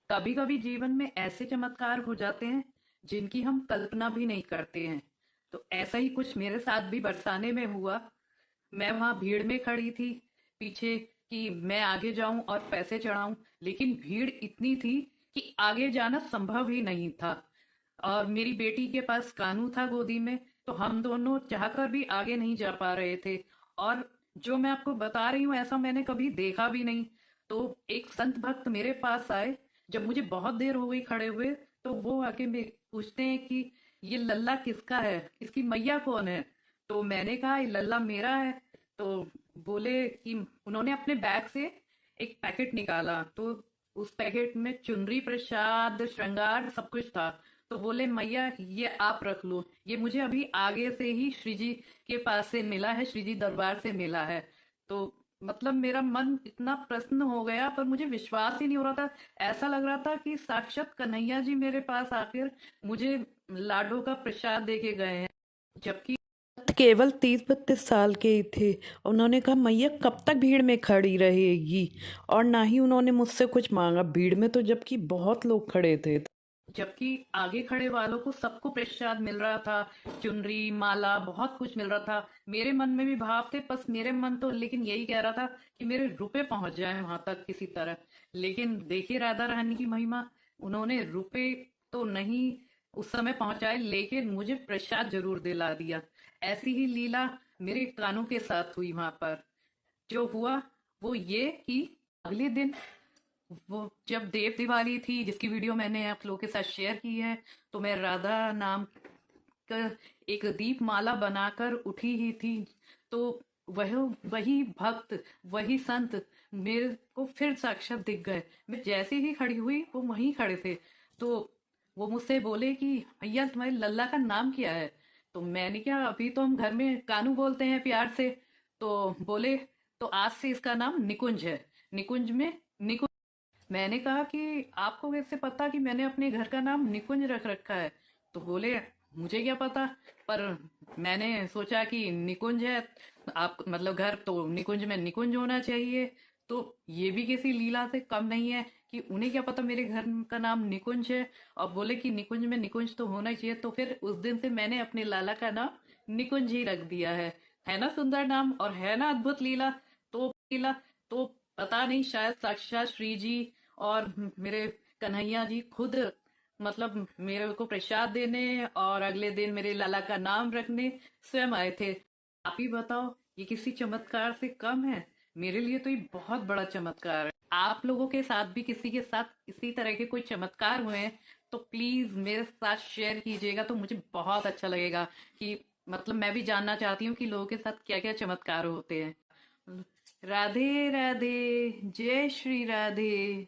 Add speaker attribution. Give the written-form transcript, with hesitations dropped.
Speaker 1: कभी कभी जीवन में ऐसे चमत्कार हो जाते हैं जिनकी हम कल्पना भी नहीं करते हैं। तो ऐसा ही कुछ मेरे साथ भी बरसाने में हुआ। मैं वहां भीड़ में खड़ी थी पीछे, कि मैं आगे जाऊं और पैसे चढ़ाऊं, लेकिन भीड़ इतनी थी कि आगे जाना संभव ही नहीं था। और मेरी बेटी के पास कानू था गोदी में, तो हम दोनों चाहकर भी आगे नहीं जा पा रहे थे। और जो मैं आपको बता रही हूँ ऐसा मैंने कभी देखा भी नहीं। तो एक संत भक्त मेरे पास आए, जब मुझे बहुत देर हो गई खड़े हुए, तो वो आके पूछते हैं कि ये लल्ला किसका है, इसकी मैया कौन है। तो मैंने कहा ये लल्ला मेरा है। तो बोले कि उन्होंने अपने बैग से एक पैकेट निकाला, तो उस पैकेट में चुनरी प्रसाद श्रृंगार सब कुछ था। तो बोले मैया ये आप रख लो, ये मुझे अभी आगे से ही श्री जी के पास से मिला है, श्री जी दरबार से मिला है। तो मतलब मेरा मन इतना प्रसन्न हो गया, पर मुझे विश्वास ही नहीं हो रहा था। ऐसा लग रहा था कि साक्षात कन्हैया जी मेरे पास आकर मुझे लाडो का प्रसाद दे के गए हैं। जबकि केवल 30-32 साल के ही थे। उन्होंने कहा मैया कब तक भीड़ में खड़ी रहेगी, और ना ही उन्होंने मुझसे कुछ मांगा भीड़ में, तो जबकि बहुत लोग खड़े थे। जबकि आगे खड़े वालों को सबको प्रसाद मिल रहा था, चुनरी माला बहुत कुछ मिल रहा था। मेरे मन में भी भाव थे, बस मेरे मन तो लेकिन यही कह रहा था कि मेरे रुपए पहुंच जाए वहां तक किसी तरह। लेकिन देखिए राधा रानी की महिमा, उन्होंने रुपए तो नहीं उस समय पहुंचाए, लेकिन मुझे प्रसाद जरूर दिला दिया। ऐसी ही लीला मेरे कानों के साथ हुई वहां पर। जो हुआ वो ये कि अगले दिन, वो जब देव दिवाली थी जिसकी वीडियो मैंने आप लोगों के साथ शेयर की है, तो मैं राधा नाम का एक दीप माला बनाकर उठी ही थी। तो वह वही भक्त, वही संत मेरे को फिर साक्षात दिख गए। मैं जैसे ही खड़ी हुई वो वहीं खड़े थे। तो वो मुझसे बोले कि भैया तुम्हारे लल्ला का नाम क्या है। तो मैंने क्या, अभी तो हम घर में कानू बोलते हैं प्यार से। तो बोले तो आज से इसका नाम निकुंज है, निकुंज में निकुंज। मैंने कहा कि आपको कैसे पता कि मैंने अपने घर का नाम निकुंज रख रखा है। तो बोले मुझे क्या पता, पर मैंने सोचा कि निकुंज है, आप मतलब घर तो निकुंज में निकुंज होना चाहिए। तो ये भी किसी लीला से कम नहीं है कि उन्हें क्या पता मेरे घर का नाम निकुंज है, और बोले कि निकुंज में निकुंज तो होना ही चाहिए। तो फिर उस दिन से मैंने अपने लाला का नाम निकुंज ही रख दिया है ना सुंदर नाम, और है ना अद्भुत लीला। तो लीला, तो पता नहीं, शायद साक्षात श्री जी और मेरे कन्हैया जी खुद मतलब मेरे को प्रसाद देने और अगले दिन मेरे लाला का नाम रखने स्वयं आए थे। आप ही बताओ, ये किसी चमत्कार से कम है? मेरे लिए तो ये बहुत बड़ा चमत्कार है। आप लोगों के साथ भी किसी के साथ इसी तरह के कोई चमत्कार हुए हैं तो प्लीज मेरे साथ शेयर कीजिएगा, तो मुझे बहुत अच्छा लगेगा। कि मतलब मैं भी जानना चाहती हूँ कि लोगों के साथ क्या क्या चमत्कार होते हैं। राधे राधे, जय श्री राधे।